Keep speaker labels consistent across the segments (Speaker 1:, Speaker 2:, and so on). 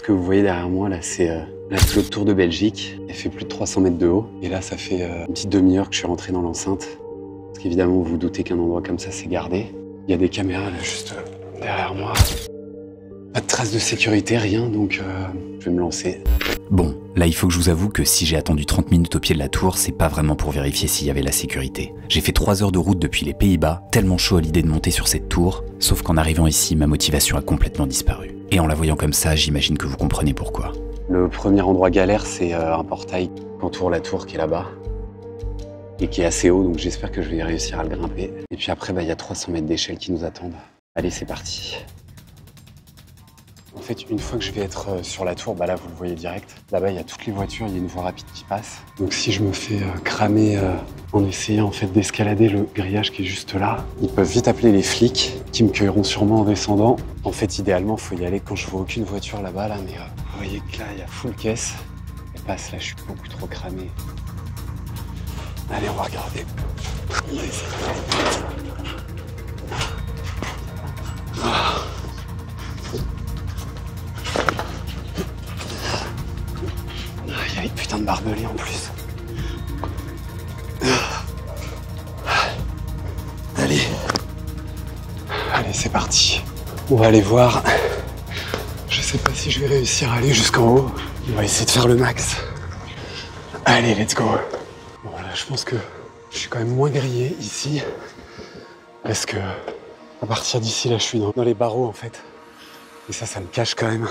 Speaker 1: Ce que vous voyez derrière moi, là, c'est la plus haute tour de Belgique. Elle fait plus de 300 mètres de haut. Et là, ça fait une petite demi-heure que je suis rentré dans l'enceinte. Parce qu'évidemment, vous vous doutez qu'un endroit comme ça, c'est gardé. Il y a des caméras, là, juste derrière moi. Pas de traces de sécurité, rien, donc je vais me lancer.
Speaker 2: Bon, là il faut que je vous avoue que si j'ai attendu 30 minutes au pied de la tour, c'est pas vraiment pour vérifier s'il y avait la sécurité. J'ai fait 3 heures de route depuis les Pays-Bas, tellement chaud à l'idée de monter sur cette tour, sauf qu'en arrivant ici, ma motivation a complètement disparu. Et en la voyant comme ça, j'imagine que vous comprenez pourquoi.
Speaker 1: Le premier endroit galère, c'est un portail qui entoure la tour qui est là-bas. Et qui est assez haut, donc j'espère que je vais réussir à le grimper. Et puis après, il y a 300 mètres d'échelle qui nous attendent. Allez, c'est parti. En fait, une fois que je vais être sur la tour, là vous le voyez direct. Là-bas, il y a toutes les voitures, il y a une voie rapide qui passe. Donc si je me fais cramer en essayant en fait d'escalader le grillage qui est juste là, ils peuvent vite appeler les flics qui me cueilleront sûrement en descendant. En fait, idéalement, il faut y aller quand je vois aucune voiture là-bas, mais vous voyez que là, il y a full caisse. Elle passe là, je suis beaucoup trop cramé. Allez, on va regarder. Il y a les putains de barbelés en plus. Allez. Allez, c'est parti. On va aller voir. Je sais pas si je vais réussir à aller jusqu'en haut. On va essayer de faire le max. Allez, let's go. Bon, là, je pense que je suis quand même moins grillé ici. Parce que à partir d'ici, là, je suis dans les barreaux en fait. Et ça me cache quand même.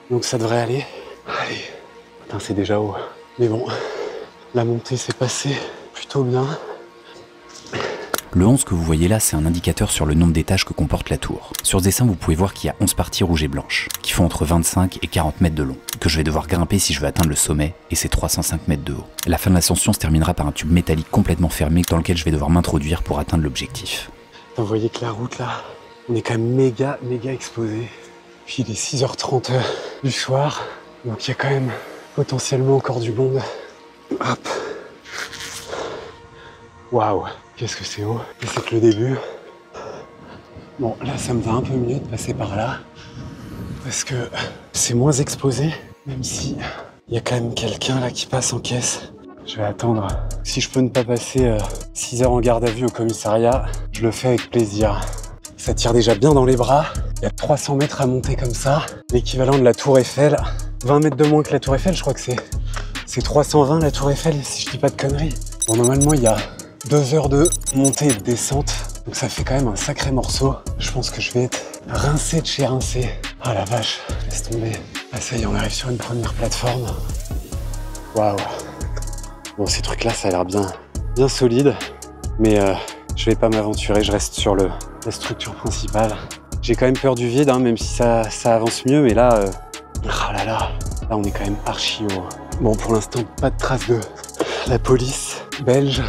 Speaker 1: Donc ça devrait aller. Allez. Putain, c'est déjà haut. Mais bon, la montée s'est passée plutôt bien.
Speaker 2: Le 11 que vous voyez là, c'est un indicateur sur le nombre d'étages que comporte la tour. Sur ce dessin, vous pouvez voir qu'il y a 11 parties rouges et blanches, qui font entre 25 et 40 mètres de long, que je vais devoir grimper si je veux atteindre le sommet, et c'est 305 mètres de haut. La fin de l'ascension se terminera par un tube métallique complètement fermé dans lequel je vais devoir m'introduire pour atteindre l'objectif.
Speaker 1: Vous voyez que la route là, on est quand même méga exposé. Puis il est 6h30 du soir, donc il y a quand même potentiellement encore du monde. Hop. Waouh, qu'est-ce que c'est haut. Et c'est que le début. Bon, là ça me va un peu mieux de passer par là, parce que c'est moins exposé, même si il y a quand même quelqu'un là qui passe en caisse. Je vais attendre. Si je peux ne pas passer 6 heures en garde à vue au commissariat, je le fais avec plaisir. Ça tire déjà bien dans les bras. Il y a 300 mètres à monter comme ça. L'équivalent de la Tour Eiffel. 20 mètres de moins que la Tour Eiffel, je crois que c'est 320 la Tour Eiffel, si je dis pas de conneries. Bon, normalement, il y a 2 heures de montée et de descente. Donc ça fait quand même un sacré morceau. Je pense que je vais être rincé de chez rincé. Ah la vache, laisse tomber. Ah ça y est, on arrive sur une première plateforme. Waouh. Bon, ces trucs-là, ça a l'air bien solide. Mais je vais pas m'aventurer, je reste sur la structure principale. J'ai quand même peur du vide, hein, même si ça avance mieux, mais là, là, on est quand même archi haut. Bon, pour l'instant, pas de traces de la police belge.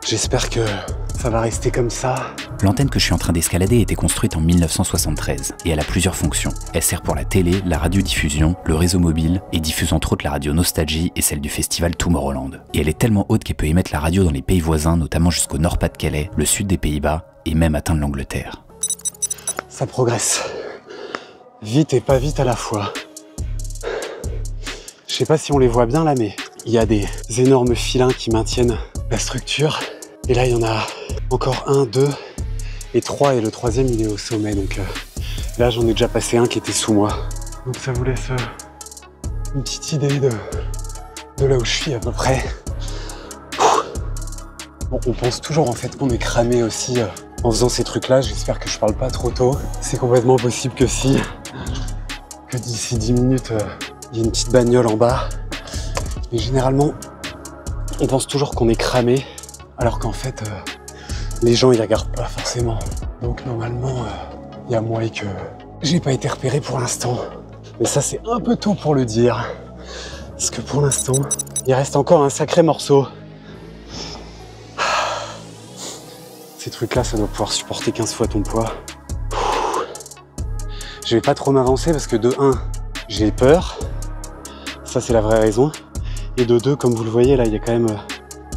Speaker 1: J'espère que ça va rester comme ça.
Speaker 2: L'antenne que je suis en train d'escalader a été construite en 1973 et elle a plusieurs fonctions. Elle sert pour la télé, la radiodiffusion, le réseau mobile et diffuse entre autres la radio Nostalgie et celle du festival Tomorrowland. Et elle est tellement haute qu'elle peut émettre la radio dans les pays voisins, notamment jusqu'au Nord-Pas-de-Calais, le sud des Pays-Bas et même atteindre l'Angleterre.
Speaker 1: Ça progresse. Vite et pas vite à la fois. Je sais pas si on les voit bien là, mais il y a des énormes filins qui maintiennent la structure. Et là, il y en a encore 1, 2 et 3, et le troisième, il est au sommet. Donc là, j'en ai déjà passé un qui était sous moi. Donc ça vous laisse une petite idée de là où je suis à peu près. Bon, on pense toujours en fait qu'on est cramé aussi en faisant ces trucs-là. J'espère que je parle pas trop tôt. C'est complètement possible que d'ici 10 minutes, il y ait une petite bagnole en bas. Mais généralement, on pense toujours qu'on est cramé, alors qu'en fait, les gens ils regardent pas forcément. Donc normalement, il y a moyen que j'ai pas été repéré pour l'instant. Mais ça, c'est un peu tôt pour le dire. Parce que pour l'instant, il reste encore un sacré morceau. Ces trucs-là, ça doit pouvoir supporter 15 fois ton poids. Je vais pas trop m'avancer parce que de 1, j'ai peur. Ça, c'est la vraie raison. Et de 2, comme vous le voyez, là, il y a quand même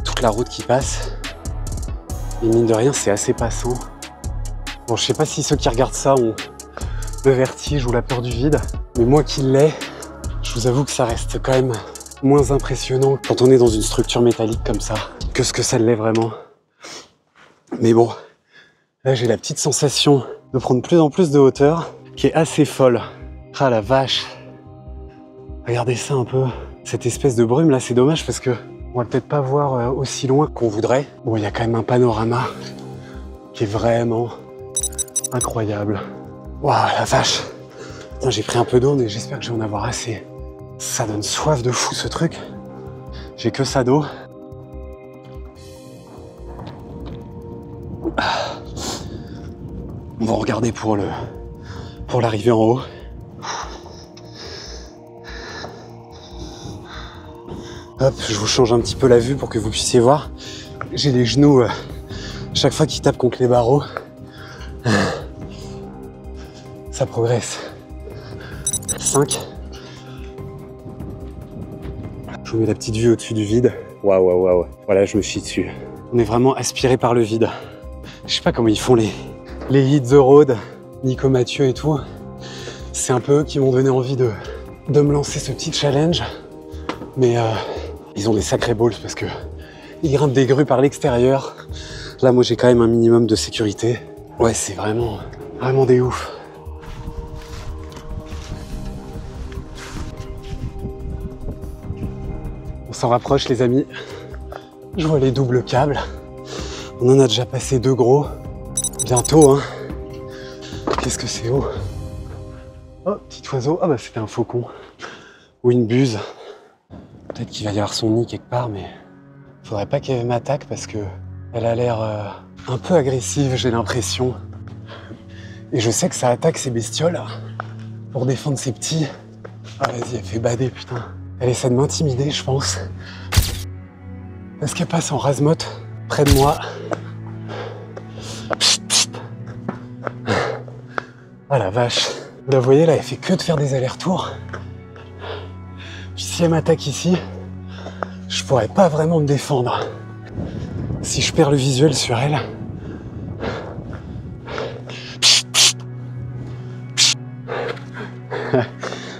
Speaker 1: toute la route qui passe. Et mine de rien, c'est assez passant. Bon, je sais pas si ceux qui regardent ça ont le vertige ou la peur du vide. Mais moi qui l'ai, Je vous avoue que ça reste quand même moins impressionnant quand on est dans une structure métallique comme ça que ce que ça l'est vraiment. Mais bon, là j'ai la petite sensation de prendre de plus en plus de hauteur qui est assez folle. Ah la vache! Regardez ça un peu. Cette espèce de brume là, c'est dommage parce que on va peut-être pas voir aussi loin qu'on voudrait. Bon, il y a quand même un panorama qui est vraiment incroyable. Waouh, la vache! J'ai pris un peu d'eau, mais j'espère que je vais en avoir assez. Ça donne soif de fou ce truc. J'ai que ça d'eau. On va regarder pour l'arrivée en haut. Hop, je vous change un petit peu la vue pour que vous puissiez voir. J'ai les genoux chaque fois qu'ils tapent contre les barreaux. Ça progresse. 5. Je vous mets la petite vue au-dessus du vide. Waouh, waouh, waouh. Voilà, je me chie dessus. On est vraiment aspiré par le vide. Je sais pas comment ils font les Hit the Road, Nico Mathieu et tout. C'est un peu eux qui m'ont donné envie de me lancer ce petit challenge. Mais ils ont des sacrés balls parce que ils grimpent des grues par l'extérieur. Là, moi, j'ai quand même un minimum de sécurité. Ouais, c'est vraiment des ouf. On s'en rapproche, les amis. Je vois les doubles câbles. On en a déjà passé 2 gros. Bientôt, hein. Qu'est-ce que c'est haut? Oh, petit oiseau. Ah bah c'était un faucon. Ou une buse. Peut-être qu'il va y avoir son nid quelque part, mais faudrait pas qu'elle m'attaque parce que elle a l'air un peu agressive, j'ai l'impression. Et je sais que ça attaque ces bestioles pour défendre ses petits. Ah vas-y, elle fait bader, putain. Elle essaie de m'intimider, je pense. Parce qu'elle passe en rase-motte près de moi. Ah la vache. Vous voyez là, elle fait que de faire des allers-retours. Puis si elle m'attaque ici, je pourrais pas vraiment me défendre. Si je perds le visuel sur elle.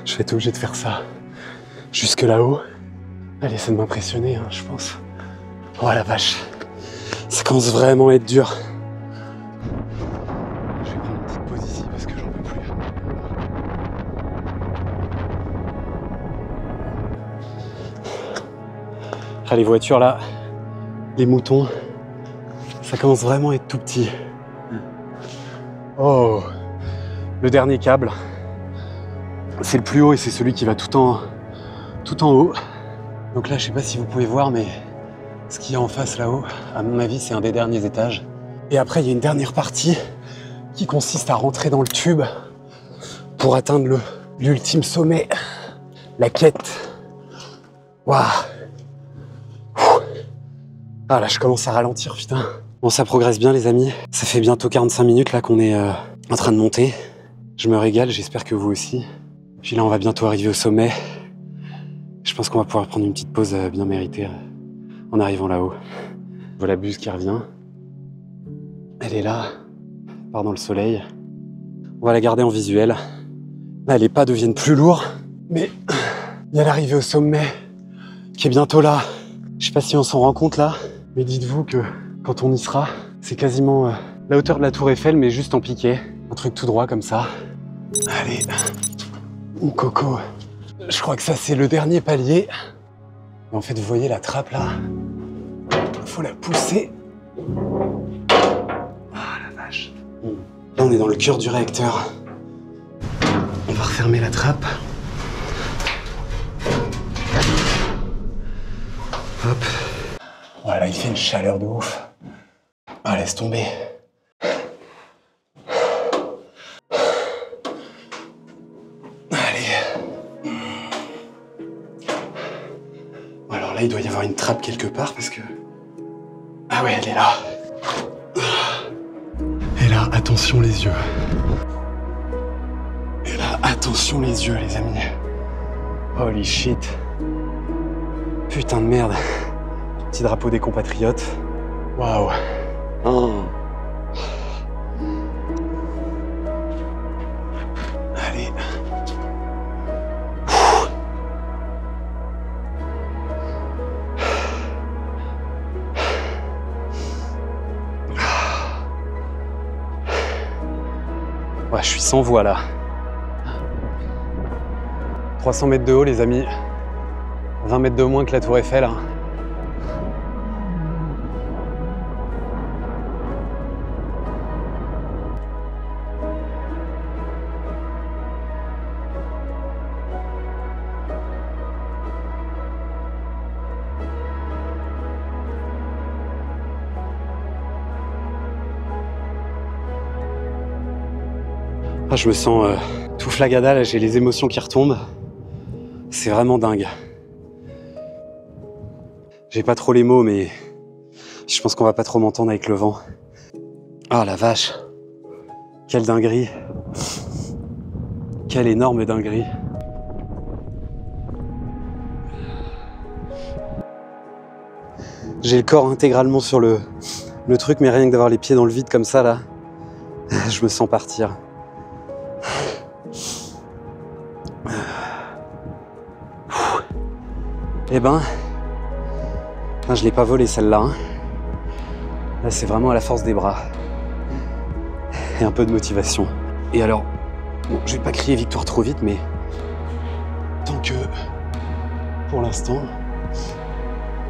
Speaker 1: Je vais être obligé de faire ça. Jusque là-haut. Elle essaie de m'impressionner, hein, je pense. Oh la vache. Ça commence vraiment à être dur. Je vais prendre une petite pause ici parce que j'en peux plus. Ah, les voitures là, les moutons, ça commence vraiment à être tout petit. Oh, le dernier câble, c'est le plus haut et c'est celui qui va tout en haut. Donc là, je sais pas si vous pouvez voir, mais ce qu'il y a en face là-haut, à mon avis, c'est un des derniers étages. Et après, il y a une dernière partie qui consiste à rentrer dans le tube pour atteindre l'ultime sommet, la quête. Waouh! Ah là, je commence à ralentir, putain. Bon, ça progresse bien, les amis. Ça fait bientôt 45 minutes là qu'on est en train de monter. Je me régale, j'espère que vous aussi. Puis là, on va bientôt arriver au sommet. Je pense qu'on va pouvoir prendre une petite pause bien méritée en arrivant là-haut. Voilà la buse qui revient. Elle est là, part dans le soleil. On va la garder en visuel. Là, les pas deviennent plus lourds, mais il y a l'arrivée au sommet qui est bientôt là. Je sais pas si on s'en rend compte là, mais dites-vous que quand on y sera, c'est quasiment la hauteur de la tour Eiffel, mais juste en piqué. Un truc tout droit comme ça. Allez, mon coco. Je crois que ça, c'est le dernier palier. Et en fait, vous voyez la trappe là. Faut la pousser. Ah la vache. Là, on est dans le cœur du réacteur. On va refermer la trappe. Hop. Voilà, il fait une chaleur de ouf. Ah, laisse tomber. Allez. Alors là, il doit y avoir une trappe quelque part parce que... Ah ouais, elle est là. Et là, attention les yeux. Et là, attention les yeux, les amis. Holy shit. Putain de merde. Petit drapeau des compatriotes. Waouh. Oh. Allez. Ouais, je suis sans voix là. 300 mètres de haut, les amis. 20 mètres de moins que la Tour Eiffel. Hein. Ah, je me sens tout flagada, là, j'ai les émotions qui retombent. C'est vraiment dingue. J'ai pas trop les mots, mais je pense qu'on va pas trop m'entendre avec le vent. Ah la vache! Quelle dinguerie! Quelle énorme dinguerie! J'ai le corps intégralement sur le truc, mais rien que d'avoir les pieds dans le vide comme ça, là, je me sens partir. Eh ben, je l'ai pas volée celle-là. Hein. Là, c'est vraiment à la force des bras. Et un peu de motivation. Et alors, bon, je vais pas crier victoire trop vite, mais tant que, pour l'instant,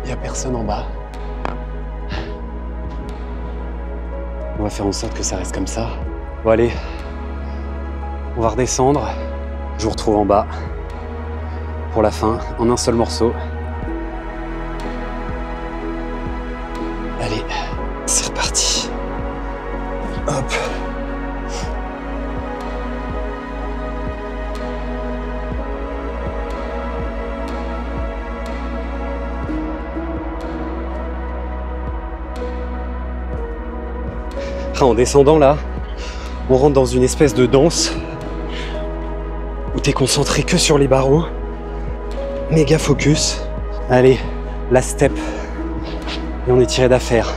Speaker 1: il n'y a personne en bas, on va faire en sorte que ça reste comme ça. Bon allez, on va redescendre. Je vous retrouve en bas pour la fin, en un seul morceau. Allez, c'est reparti. Hop. En descendant là, on rentre dans une espèce de danse où t'es concentré que sur les barreaux. Méga focus. Allez, la step. Et on est tiré d'affaire.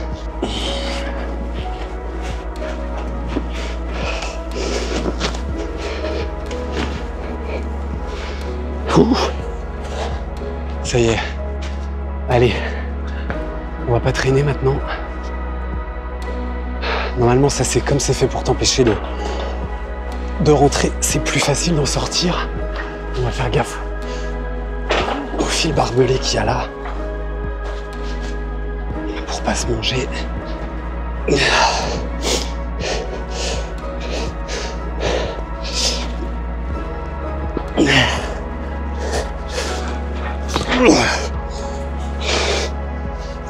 Speaker 1: Ça y est. Allez, on va pas traîner maintenant. Normalement, ça c'est comme c'est fait pour t'empêcher de rentrer. C'est plus facile d'en sortir. On va faire gaffe au fil barbelé qu'il y a là. Pour pas se manger.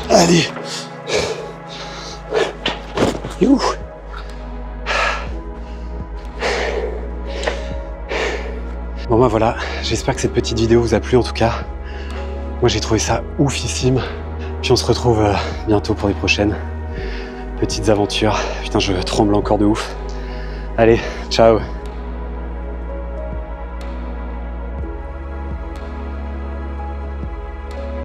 Speaker 1: Allez. Youh. Bon ben voilà, j'espère que cette petite vidéo vous a plu en tout cas. Moi j'ai trouvé ça oufissime. Puis on se retrouve bientôt pour les prochaines petites aventures. Putain, je tremble encore de ouf. Allez, ciao.